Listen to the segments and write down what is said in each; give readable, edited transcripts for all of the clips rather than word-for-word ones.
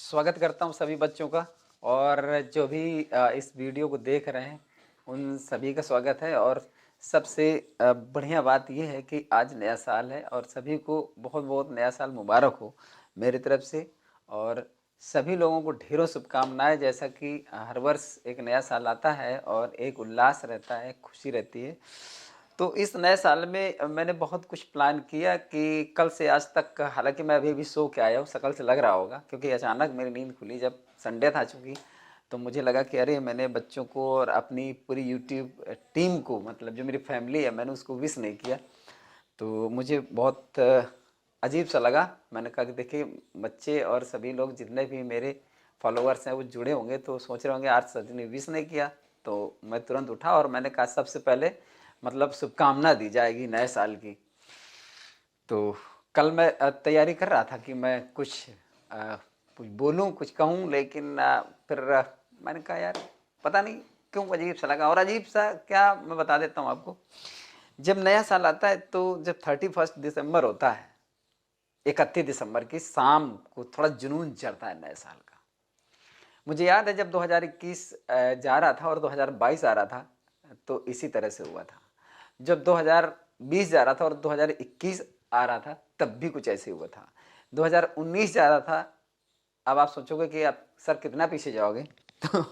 स्वागत करता हूँ सभी बच्चों का। और जो भी इस वीडियो को देख रहे हैं उन सभी का स्वागत है। और सबसे बढ़िया बात यह है कि आज नया साल है और सभी को बहुत बहुत नया साल मुबारक हो मेरी तरफ से। और सभी लोगों को ढेरों शुभकामनाएं। जैसा कि हर वर्ष एक नया साल आता है और एक उल्लास रहता है, खुशी रहती है। तो इस नए साल में मैंने बहुत कुछ प्लान किया कि कल से आज तक, हालांकि मैं अभी सो के आया हूँ, शकल से लग रहा होगा क्योंकि अचानक मेरी नींद खुली जब संडे था चूँकि। तो मुझे लगा कि अरे मैंने बच्चों को और अपनी पूरी यूट्यूब टीम को, मतलब जो मेरी फैमिली है, मैंने उसको विश नहीं किया। तो मुझे बहुत अजीब सा लगा। मैंने कहा कि देखिए बच्चे और सभी लोग जितने भी मेरे फॉलोअर्स हैं वो जुड़े होंगे तो सोच रहे होंगे आज सर ने विश नहीं किया। तो मैं तुरंत उठा और मैंने कहा सबसे पहले मतलब शुभकामना दी जाएगी नए साल की। तो कल मैं तैयारी कर रहा था कि मैं कुछ बोलूं, कुछ कहूं, लेकिन फिर मैंने कहा यार पता नहीं क्यों अजीब सा लगा। और अजीब सा क्या, मैं बता देता हूं आपको। जब नया साल आता है तो जब 31 दिसंबर होता है, 31 दिसंबर की शाम को थोड़ा जुनून चढ़ता है नए साल का। मुझे याद है जब 2021 जा रहा था और 2022 आ रहा था तो इसी तरह से हुआ था। जब 2020 जा रहा था और 2021 आ रहा था तब भी कुछ ऐसे हुआ था। 2019 जा रहा था। अब आप सोचोगे कि आप सर कितना पीछे जाओगे तो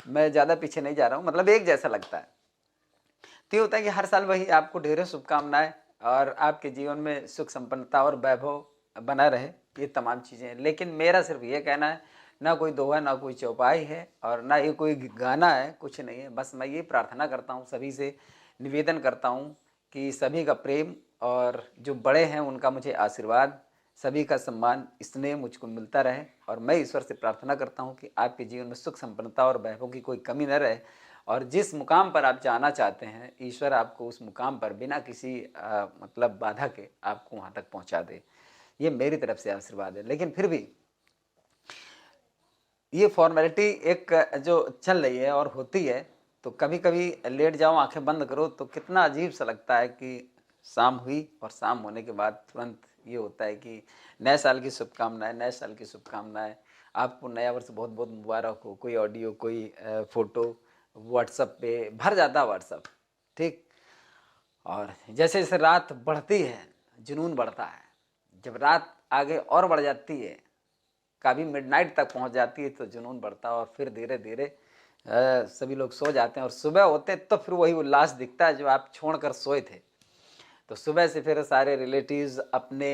मैं ज़्यादा पीछे नहीं जा रहा हूँ, मतलब एक जैसा लगता है। तो ये होता है कि हर साल वही आपको ढेरों शुभकामनाएं और आपके जीवन में सुख संपन्नता और वैभव बना रहे, ये तमाम चीज़ें हैं। लेकिन मेरा सिर्फ ये कहना है, ना कोई दोहा ना कोई चौपाई है और ना ये कोई गाना है, कुछ नहीं है। बस मैं ये प्रार्थना करता हूँ, सभी से निवेदन करता हूँ कि सभी का प्रेम और जो बड़े हैं उनका मुझे आशीर्वाद, सभी का सम्मान, स्नेह मुझको मिलता रहे। और मैं ईश्वर से प्रार्थना करता हूँ कि आपके जीवन में सुख संपन्नता और वैभव की कोई कमी न रहे और जिस मुकाम पर आप जाना चाहते हैं ईश्वर आपको उस मुकाम पर बिना किसी मतलब बाधा के आपको वहाँ तक पहुँचा दे। ये मेरी तरफ से आशीर्वाद है। लेकिन फिर भी ये फॉर्मेलिटी एक जो चल रही है और होती है, तो कभी कभी लेट जाओ आंखें बंद करो तो कितना अजीब सा लगता है कि शाम हुई और शाम होने के बाद तुरंत ये होता है कि नए साल की शुभकामनाएं, नए साल की शुभकामनाएं, आपको नया वर्ष बहुत बहुत मुबारक हो। कोई ऑडियो, कोई फोटो व्हाट्सएप पे भर जाता है व्हाट्सएप, ठीक। और जैसे जैसे रात बढ़ती है जुनून बढ़ता है। जब रात आगे और बढ़ जाती है, कभी मिडनाइट तक पहुंच जाती है, तो जुनून बढ़ता है और फिर धीरे धीरे सभी लोग सो जाते हैं और सुबह होते हैं तो फिर वही उल्लास दिखता है जो आप छोड़कर सोए थे। तो सुबह से फिर सारे रिलेटिव्स अपने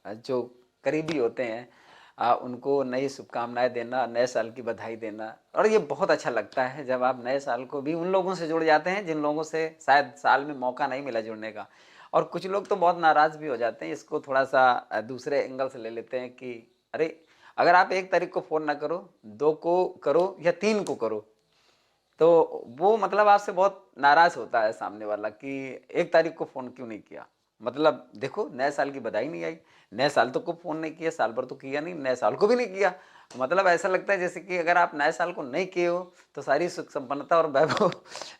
जो करीबी होते हैं उनको नई शुभकामनाएं देना, नए साल की बधाई देना। और ये बहुत अच्छा लगता है जब आप नए साल को भी उन लोगों से जुड़ जाते हैं जिन लोगों से शायद साल में मौका नहीं मिला जुड़ने का। और कुछ लोग तो बहुत नाराज़ भी हो जाते हैं, इसको थोड़ा सा दूसरे एंगल से ले लेते हैं कि अरे अगर आप 1 तारीख को फ़ोन ना करो, 2 को करो या 3 को करो, तो वो मतलब आपसे बहुत नाराज होता है सामने वाला कि 1 तारीख को फ़ोन क्यों नहीं किया। मतलब देखो नए साल की बधाई नहीं आई, नए साल तो को फ़ोन नहीं किया, साल भर तो किया नहीं, नए साल को भी नहीं किया। मतलब ऐसा लगता है जैसे कि अगर आप नए साल को नहीं किए हो तो सारी सुख संपन्नता और वैभव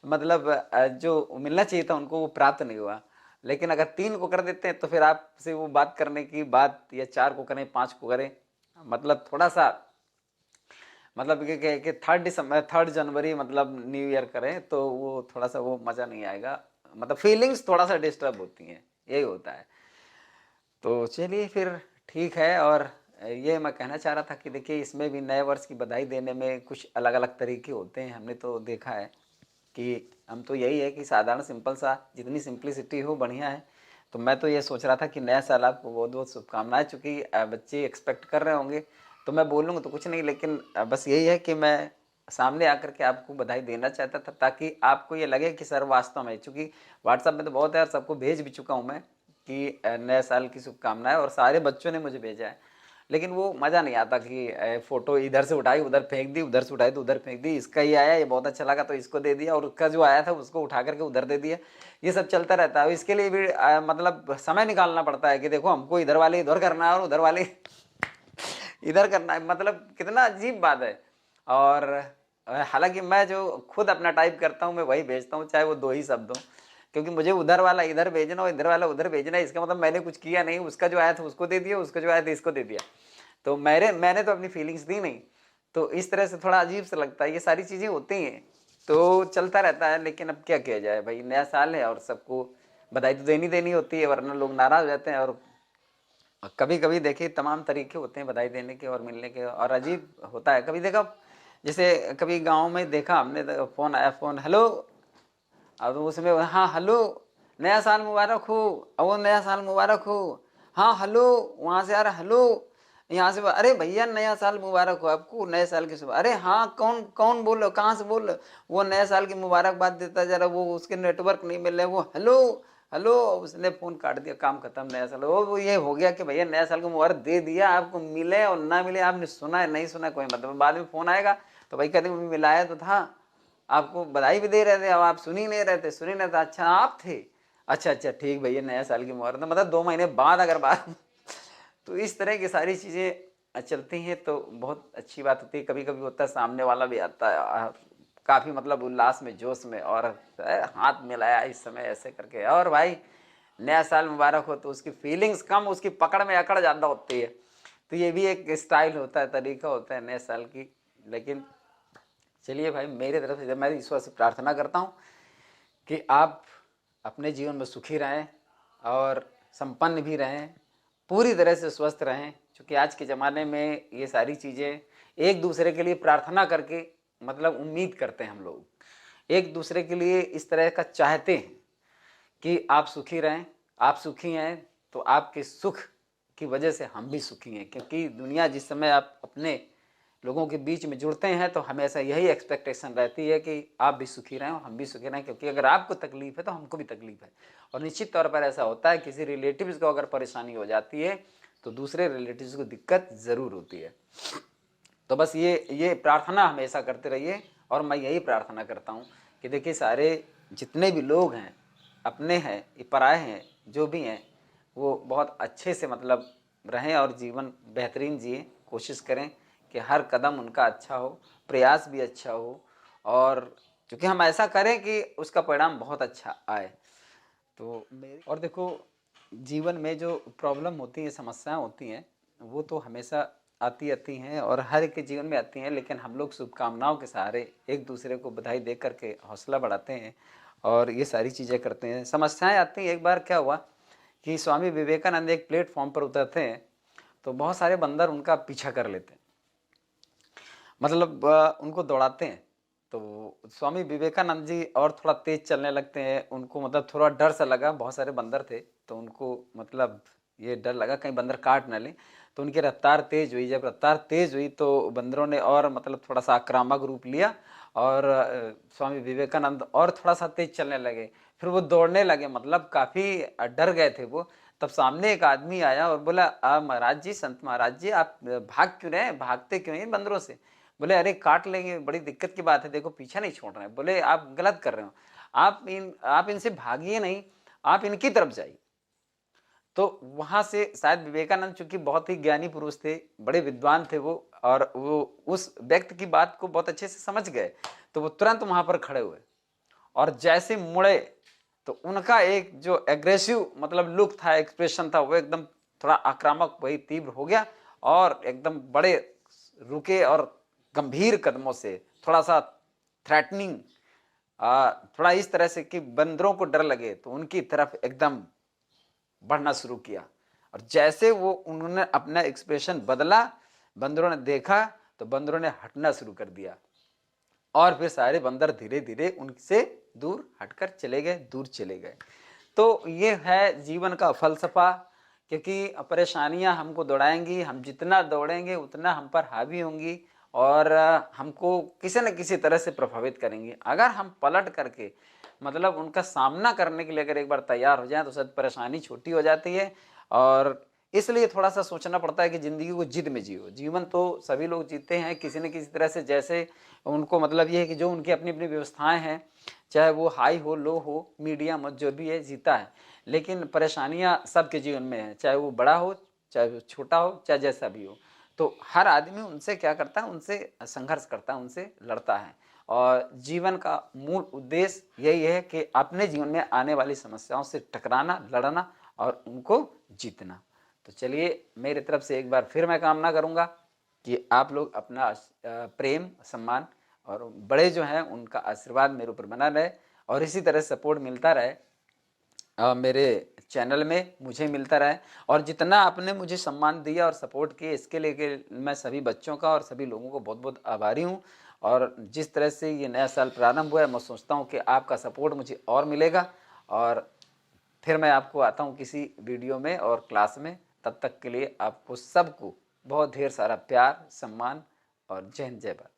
मतलब जो मिलना चाहिए था उनको वो प्राप्त नहीं हुआ। लेकिन अगर 3 को कर देते हैं तो फिर आपसे वो बात करने की बात, या 4 को करें, 5 को करें, मतलब थोड़ा सा, मतलब कि 3 जनवरी मतलब न्यू ईयर करें तो वो थोड़ा सा वो मज़ा नहीं आएगा। मतलब फीलिंग्स थोड़ा सा डिस्टर्ब होती हैं, यही होता है। तो चलिए फिर ठीक है। और ये मैं कहना चाह रहा था कि देखिए इसमें भी नए वर्ष की बधाई देने में कुछ अलग अलग तरीके होते हैं। हमने तो देखा है कि हम तो यही है कि साधारण सिंपल सा, जितनी सिंप्लिसिटी हो बढ़िया है। तो मैं तो ये सोच रहा था कि नया साल आपको बहुत बहुत शुभकामनाएं, चूँकि बच्चे एक्सपेक्ट कर रहे होंगे तो मैं बोलूँगा तो कुछ नहीं, लेकिन बस यही है कि मैं सामने आकर के आपको बधाई देना चाहता था ताकि आपको ये लगे कि सर वास्तव में, चूँकि व्हाट्सएप में तो बहुत है और सबको भेज भी चुका हूँ मैं कि नए साल की शुभकामनाएं, और सारे बच्चों ने मुझे भेजा है। लेकिन वो मज़ा नहीं आता कि फ़ोटो इधर से उठाई उधर फेंक दी, उधर से उठाई तो उधर फेंक दी, इसका ये आया ये बहुत अच्छा लगा तो इसको दे दिया, और उसका जो आया था उसको उठा करके उधर दे दिया। ये सब चलता रहता है। इसके लिए भी मतलब समय निकालना पड़ता है कि देखो हमको इधर वाले इधर करना है और उधर वाले इधर करना है। मतलब कितना अजीब बात है। और हालांकि मैं जो खुद अपना टाइप करता हूँ मैं वही भेजता हूँ, चाहे वो 2 ही शब्द हो, क्योंकि मुझे उधर वाला इधर भेजना और इधर वाला उधर भेजना है, इसका मतलब मैंने कुछ किया नहीं। उसका जो आया था उसको दे दिया, उसका जो आया था इसको दे दिया। तो मैंने तो अपनी फीलिंग्स दी नहीं, तो इस तरह से थोड़ा अजीब सा लगता है। ये सारी चीज़ें होती हैं तो चलता रहता है, लेकिन अब क्या किया जाए भाई, नया साल है और सबको बधाई तो देनी देनी होती है, वरना लोग नाराज हो जाते हैं। और कभी कभी देखिए तमाम तरीके होते हैं बधाई देने के और मिलने के, और अजीब होता है। कभी देखा, जैसे कभी गांव में देखा हमने, फोन आया, फोन हेलो, अब उसमें हाँ हेलो, नया साल मुबारक हो, अब वो नया साल मुबारक हो, हाँ हेलो, वहाँ से आ रहा हेलो, यहाँ से अरे भैया नया साल मुबारक हो आपको, नए साल की सुबह, अरे हाँ कौन कौन बोल रहे हो, कहाँ से बोल रहे हो, वो नए साल की मुबारकबाद देता जा रहा, वो उसके नेटवर्क नहीं मिल रहे, वो हेलो हेलो, उसने फोन काट दिया, काम खत्म, नया साल। वो ये हो गया कि भैया नया साल को मुबारक दे दिया, आपको मिले और ना मिले, आपने सुना है नहीं सुना कोई मतलब, बाद में फोन आएगा तो भाई कहते मिलाया तो था, आपको बधाई भी दे रहे थे, अब आप सुन ही नहीं रहे थे, सुन ही नहीं था, अच्छा आप थे, अच्छा अच्छा ठीक भैया नया साल की मुबारक, तो मतलब 2 महीने बाद अगर बात तो इस तरह की सारी चीज़ें चलती हैं तो बहुत अच्छी बात होती है। कभी कभी होता है सामने वाला भी आता है काफ़ी मतलब उल्लास में, जोश में, और हाथ मिलाया इस समय ऐसे करके, और भाई नया साल मुबारक हो, तो उसकी फीलिंग्स कम, उसकी पकड़ में अकड़ ज़्यादा होती है। तो ये भी एक स्टाइल होता है, तरीका होता है नए साल की। लेकिन चलिए भाई, मेरी तरफ से मैं ईश्वर से प्रार्थना करता हूँ कि आप अपने जीवन में सुखी रहें और संपन्न भी रहें, पूरी तरह से स्वस्थ रहें, क्योंकि आज के ज़माने में ये सारी चीज़ें एक दूसरे के लिए प्रार्थना करके मतलब उम्मीद करते हैं, हम लोग एक दूसरे के लिए इस तरह का चाहते हैं कि आप सुखी रहें। आप सुखी हैं तो आपके सुख की वजह से हम भी सुखी हैं, क्योंकि दुनिया जिस समय आप अपने लोगों के बीच में जुड़ते हैं तो हमेशा यही एक्सपेक्टेशन रहती है कि आप भी सुखी रहें और हम भी सुखी रहें, क्योंकि अगर आपको तकलीफ है तो हमको भी तकलीफ है। और निश्चित तौर पर ऐसा होता है, किसी रिलेटिव्स को अगर परेशानी हो जाती है तो दूसरे रिलेटिव्स को दिक्कत ज़रूर होती है। तो बस ये प्रार्थना हमेशा करते रहिए, और मैं यही प्रार्थना करता हूँ कि देखिए सारे जितने भी लोग हैं, अपने हैं पराए हैं, जो भी हैं, वो बहुत अच्छे से मतलब रहें और जीवन बेहतरीन जिए, कोशिश करें कि हर कदम उनका अच्छा हो, प्रयास भी अच्छा हो, और क्योंकि हम ऐसा करें कि उसका परिणाम बहुत अच्छा आए। तो मेरी और देखो, जीवन में जो प्रॉब्लम होती है, समस्याएं होती हैं, वो तो हमेशा आती आती हैं और हर एक के जीवन में आती हैं, लेकिन हम लोग शुभकामनाओं के सहारे एक दूसरे को बधाई दे करके हौसला बढ़ाते हैं और ये सारी चीज़ें करते हैं। समस्याएं आती हैं, एक बार क्या हुआ कि स्वामी विवेकानंद एक प्लेटफॉर्म पर उतरते हैं तो बहुत सारे बंदर उनका पीछा कर लेते हैं, मतलब उनको दौड़ाते हैं। तो स्वामी विवेकानंद जी और थोड़ा तेज चलने लगते हैं, उनको मतलब थोड़ा डर सा लगा, बहुत सारे बंदर थे तो उनको मतलब ये डर लगा कहीं बंदर काट ना ले, तो उनकी रफ्तार तेज हुई। जब रफ्तार तेज हुई तो बंदरों ने और मतलब थोड़ा सा आक्रामक रूप लिया, और स्वामी विवेकानंद और थोड़ा सा तेज चलने लगे, फिर वो दौड़ने लगे, मतलब काफ़ी डर गए थे वो। तब सामने एक आदमी आया और बोला, महाराज जी, संत महाराज जी, आप भाग क्यों रहे हैं, भागते क्यों हैं बंदरों से? बोले अरे काट लेंगे, बड़ी दिक्कत की बात है, देखो पीछा नहीं छोड़ रहे हैं। बोले आप गलत कर रहे हो, आप इनसे भागिए नहीं, आप इनकी तरफ जाइए। तो वहां से शायद विवेकानंद, चूंकि बहुत ही ज्ञानी पुरुष थे, बड़े विद्वान थे वो, और वो उस व्यक्ति की बात को बहुत अच्छे से समझ गए, तो वो तुरंत वहां पर खड़े हुए और जैसे मुड़े तो उनका एक जो एग्रेसिव मतलब लुक था, एक्सप्रेशन था, वो एकदम थोड़ा आक्रामक वही तीव्र हो गया, और एकदम बड़े रुके और गंभीर कदमों से थोड़ा सा थ्रेटनिंग, थोड़ा इस तरह से कि बंदरों को डर लगे तो उनकी तरफ एकदम बढ़ना शुरू किया। और जैसे वो उन्होंने अपना एक्सप्रेशन बदला, बंदरों ने देखा तो बंदरों ने हटना शुरू कर दिया, और फिर सारे बंदर धीरे धीरे उनसे दूर हटकर चले गए, दूर चले गए। तो ये है जीवन का फलसफा, क्योंकि परेशानियां हमको दौड़ाएंगी, हम जितना दौड़ेंगे उतना हम पर हावी होंगी और हमको किसी न किसी तरह से प्रभावित करेंगी। अगर हम पलट करके मतलब उनका सामना करने के लिए अगर एक बार तैयार हो जाए तो शायद परेशानी छोटी हो जाती है। और इसलिए थोड़ा सा सोचना पड़ता है कि ज़िंदगी को जिद में जियो। जीवन तो सभी लोग जीते हैं किसी न किसी तरह से, जैसे उनको मतलब ये है कि जो उनकी अपनी अपनी व्यवस्थाएं हैं, चाहे वो हाई हो, लो हो, मीडियम हो, जो भी है जीता है। लेकिन परेशानियां सबके जीवन में है, चाहे वो बड़ा हो, चाहे वो छोटा हो, चाहे जैसा भी हो। तो हर आदमी उनसे क्या करता है, उनसे संघर्ष करता है, उनसे लड़ता है। और जीवन का मूल उद्देश्य यही है कि अपने जीवन में आने वाली समस्याओं से टकराना, लड़ना और उनको जीतना। तो चलिए मेरी तरफ से एक बार फिर मैं कामना करूँगा कि आप लोग अपना प्रेम, सम्मान और बड़े जो हैं उनका आशीर्वाद मेरे ऊपर बना रहे और इसी तरह सपोर्ट मिलता रहे मेरे चैनल में मुझे मिलता रहे। और जितना आपने मुझे सम्मान दिया और सपोर्ट किया इसके लिए मैं सभी बच्चों का और सभी लोगों को बहुत बहुत आभारी हूँ। और जिस तरह से ये नया साल प्रारंभ हुआ है मैं सोचता हूँ कि आपका सपोर्ट मुझे और मिलेगा और फिर मैं आपको आता हूँ किसी वीडियो में और क्लास में। तब तक के लिए आपको सबको बहुत ढेर सारा प्यार, सम्मान और जय हिंद, जय भारत।